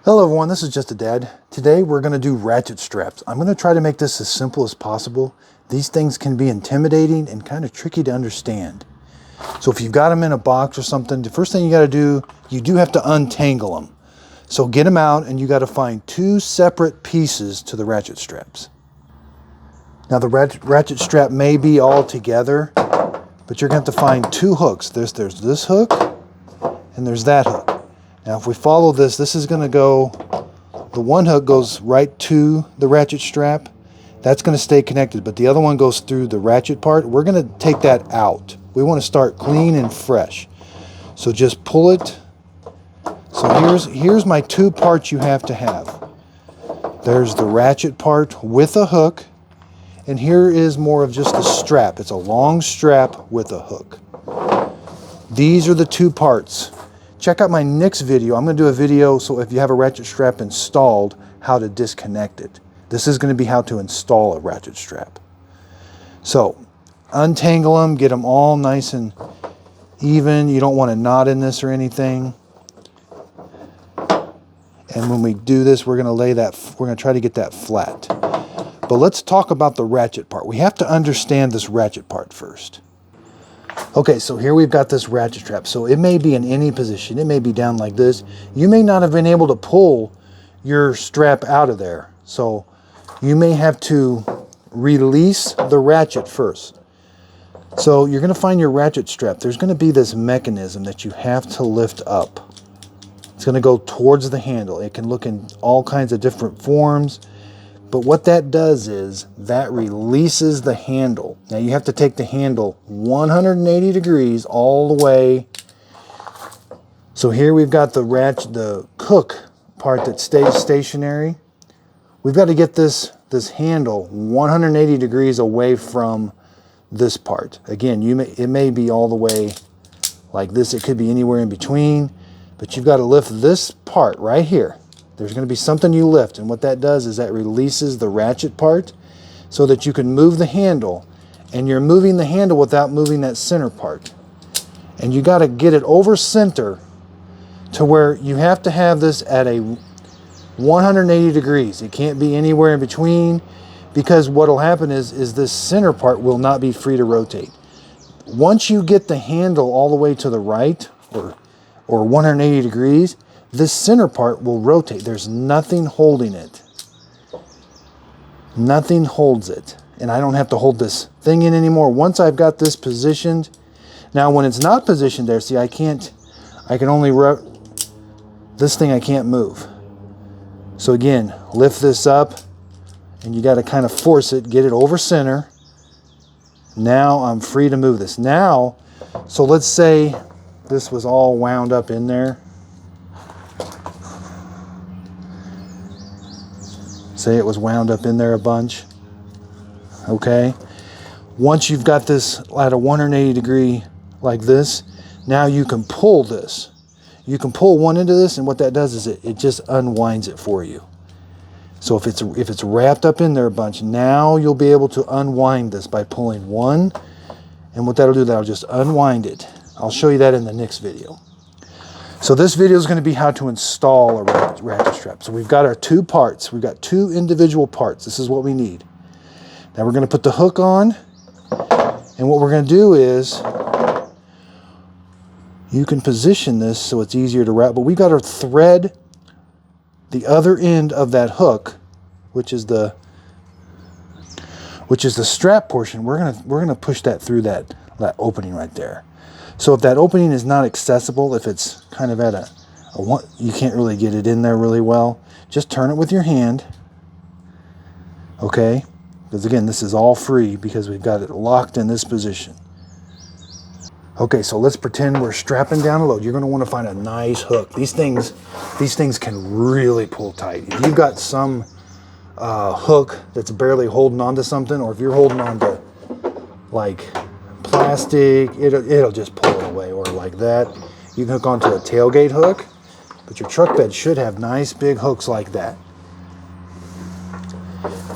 Hello everyone, this is Just a Dad. Today we're going to do ratchet straps. I'm going to try to make this as simple as possible. These things can be intimidating and kind of tricky to understand. So if you've got them in a box or something, the first thing you got to do, you do have to untangle them. So get them out and you got to find two separate pieces to the ratchet straps. Now the ratchet strap may be all together, but you're going to have to find two hooks. There's this hook and there's that hook. Now if we follow this, this is going to go, the one hook goes right to the ratchet strap. That's going to stay connected, but the other one goes through the ratchet part. We're going to take that out. We want to start clean and fresh. So just pull it. So here's my two parts you have to have. There's the ratchet part with a hook, and here is more of just a strap. It's a long strap with a hook. These are the two parts. Check out my next video. I'm going to do a video, so if you have a ratchet strap installed, how to disconnect it. This is going to be how to install a ratchet strap. So untangle them, get them all nice and even. You don't want a knot in this or anything. And when we do this, we're going to try to get that flat. But let's talk about the ratchet part. We have to understand this ratchet part first. Okay, so here we've got this ratchet strap. So it may be in any position. It may be down like this. You may not have been able to pull your strap out of there. So you may have to release the ratchet first. So you're going to find your ratchet strap. There's going to be this mechanism that you have to lift up. It's going to go towards the handle. It can look in all kinds of different forms. But what that does is that releases the handle. Now you have to take the handle 180 degrees all the way. So here we've got the hook part that stays stationary. We've got to get this handle 180 degrees away from this part. Again, it may be all the way like this. It could be anywhere in between, but you've got to lift this part right here. There's going to be something you lift, and what that does is that releases the ratchet part so that you can move the handle, and you're moving the handle without moving that center part. And you got to get it over center to where you have to have this at a 180 degrees. It can't be anywhere in between, because what will happen is this center part will not be free to rotate. Once you get the handle all the way to the right or 180 degrees, this center part will rotate. There's nothing holding it. Nothing holds it. And I don't have to hold this thing in anymore. Once I've got this positioned, now when it's not positioned there, see, I can only, this thing I can't move. So again, lift this up, and you got to kind of force it, get it over center. Now I'm free to move this. Now, so let's say this was all wound up in there. Say it was wound up in there a bunch. Okay. Once you've got this at a 180 degree like this, now you can pull this. You can pull one into this, and what that does is it just unwinds it for you. So if it's wrapped up in there a bunch, now you'll be able to unwind this by pulling one, and what that'll do, that'll just unwind it. I'll show you that in the next video. So this video is going to be how to install a ratchet strap. So we've got our two parts. We've got two individual parts. This is what we need. Now we're going to put the hook on, and what we're going to do is you can position this so it's easier to wrap, but we've got to thread the other end of that hook, which is the strap portion. We're going to push that through that opening right there. So if that opening is not accessible, if it's kind of at you can't really get it in there really well, just turn it with your hand. Okay? Because again, this is all free because we've got it locked in this position. Okay, so let's pretend we're strapping down a load. You're going to want to find a nice hook. These things can really pull tight. If you've got some hook that's barely holding onto something, or if you're holding onto like plastic, it'll just pull it away. Or like that, you can hook onto a tailgate hook, but your truck bed should have nice big hooks like that.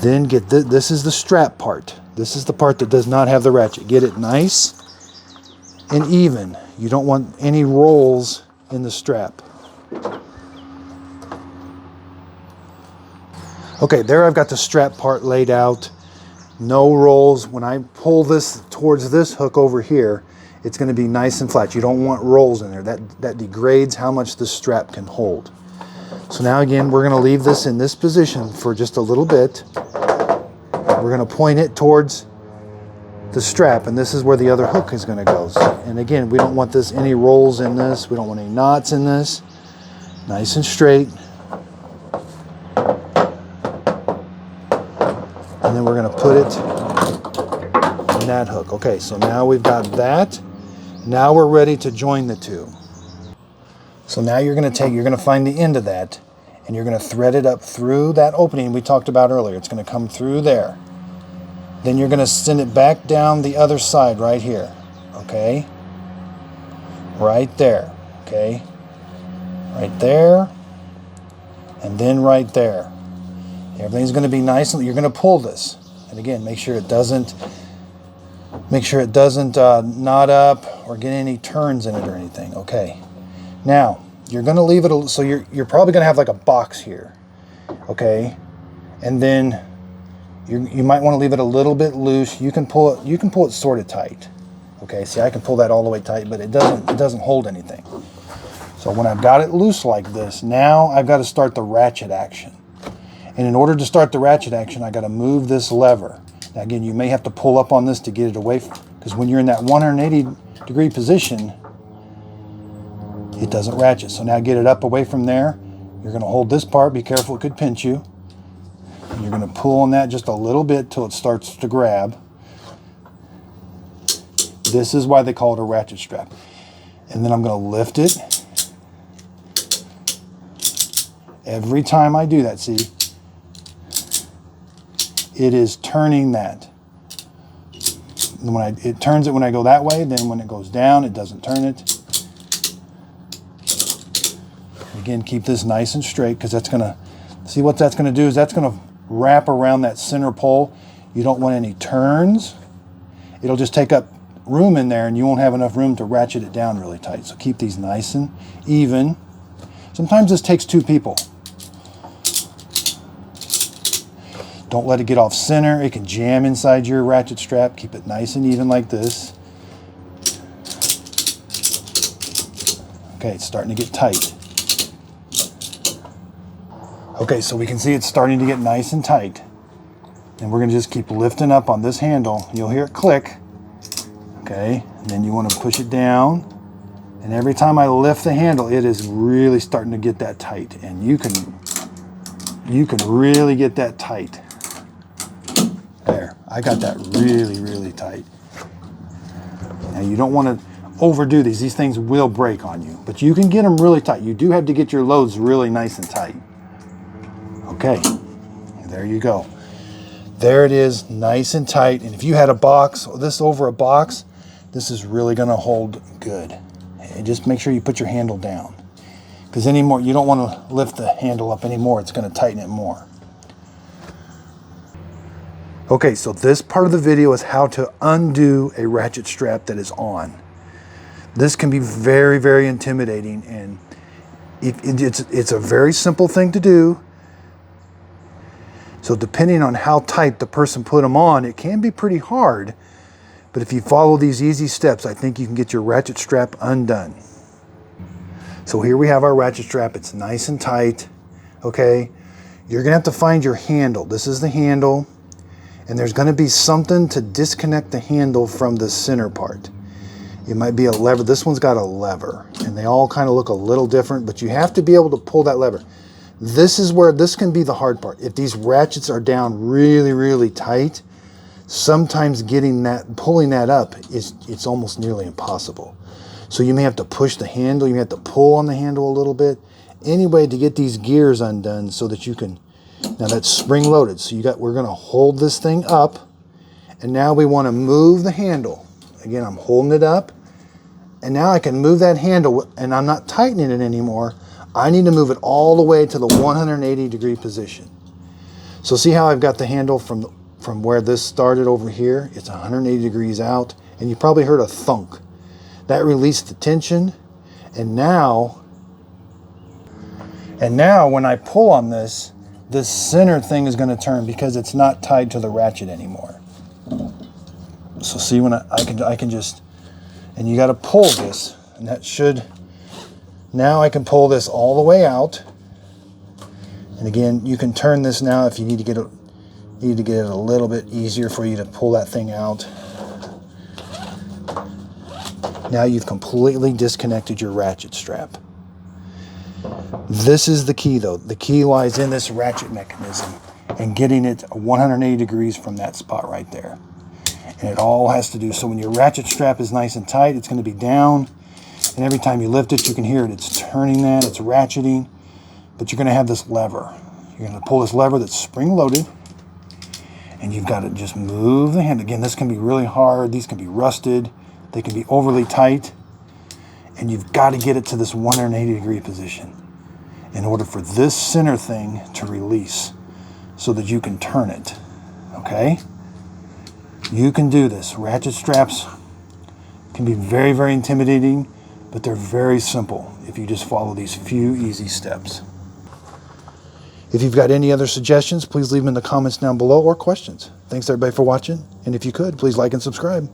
Then get this is the strap part. This is the part that does not have the ratchet. Get it nice and even. You don't want any rolls in the strap. Okay, there I've got the strap part laid out. No rolls. When I pull this towards this hook over here, it's going to be nice and flat. You don't want rolls in there. That degrades how much the strap can hold. So now again, we're going to leave this in this position for just a little bit. We're going to point it towards the strap, and this is where the other hook is going to go. And again, we don't want any rolls in this. We don't want any knots in this. Nice and straight. And then we're going to put it in that hook. Okay, so now we've got that. Now we're ready to join the two. So now you're going to find the end of that, and you're going to thread it up through that opening we talked about earlier. It's going to come through there. Then you're going to send it back down the other side right here. Okay? Right there. Okay? Right there. And then right there. Everything's going to be nice, and you're going to pull this. And again, make sure it doesn't knot up or get any turns in it or anything. Okay. Now, you're going to leave it, so you're probably going to have like a box here. Okay? And then you might want to leave it a little bit loose. You can pull it sort of tight. Okay? See, I can pull that all the way tight, but it doesn't hold anything. So when I've got it loose like this, now I've got to start the ratchet action. And in order to start the ratchet action, I got to move this lever. Now again, you may have to pull up on this to get it away, because when you're in that 180-degree position, it doesn't ratchet. So now get it up away from there. You're going to hold this part. Be careful, it could pinch you. And you're going to pull on that just a little bit till it starts to grab. This is why they call it a ratchet strap. And then I'm going to lift it. Every time I do that, see? It is turning that. It turns it when I go that way, then when it goes down, it doesn't turn it. Again, keep this nice and straight, because that's going to, see what that's going to do is that's going to wrap around that center pole. You don't want any turns. It'll just take up room in there, and you won't have enough room to ratchet it down really tight. So keep these nice and even. Sometimes this takes two people. Don't let it get off center. It can jam inside your ratchet strap. Keep it nice and even like this. Okay, it's starting to get tight. Okay, so we can see it's starting to get nice and tight. And we're going to just keep lifting up on this handle. You'll hear it click. Okay, and then you want to push it down. And every time I lift the handle, it is really starting to get that tight. And you can really get that tight. There, I got that really, really tight. Now you don't want to overdo these. These things will break on you, but you can get them really tight. You do have to get your loads really nice and tight. Okay, there you go. There it is, nice and tight. And if you had a box, this over a box, this is really going to hold good. And just make sure you put your handle down, because anymore you don't want to lift the handle up anymore. It's going to tighten it more. Okay, so this part of the video is how to undo a ratchet strap that is on. This can be very, very intimidating, and it's a very simple thing to do. So depending on how tight the person put them on, it can be pretty hard. But if you follow these easy steps, I think you can get your ratchet strap undone. So here we have our ratchet strap. It's nice and tight. Okay, you're gonna have to find your handle. This is the handle. And there's going to be something to disconnect the handle from the center part. It might be a lever. This one's got a lever, and they all kind of look a little different, but you have to be able to pull that lever. This is where this can be the hard part. If these ratchets are down really, really tight, sometimes pulling that up it's almost nearly impossible. So you may have to push the handle, you may have to pull on the handle a little bit, anyway, to get these gears undone so that you can. Now that's spring loaded, so we're going to hold this thing up, and now we want to move the handle. Again, I'm holding it up, and now I can move that handle, and I'm not tightening it anymore. I need to move it all the way to the 180-degree position. So see how I've got the handle from where this started over here? It's 180 degrees out, and you probably heard a thunk. That released the tension, and now when I pull on this, this center thing is going to turn because it's not tied to the ratchet anymore. So see, when I can just, and you got to pull this, and that should, now I can pull this all the way out. And again, you can turn this now if you need to get it a little bit easier for you to pull that thing out. Now you've completely disconnected your ratchet strap. This is the key though. The key lies in this ratchet mechanism and getting it 180 degrees from that spot right there. And it all has to do, so when your ratchet strap is nice and tight, it's going to be down. And every time you lift it, you can hear it. It's turning that, it's ratcheting. But you're going to have this lever. You're going to pull this lever that's spring-loaded. And you've got to just move the hand. Again, this can be really hard. These can be rusted. They can be overly tight. And you've got to get it to this 180-degree position in order for this center thing to release so that you can turn it. Okay? You can do this. Ratchet straps can be very, very intimidating, but they're very simple if you just follow these few easy steps. If you've got any other suggestions, please leave them in the comments down below or questions. Thanks everybody for watching, and if you could, please like and subscribe.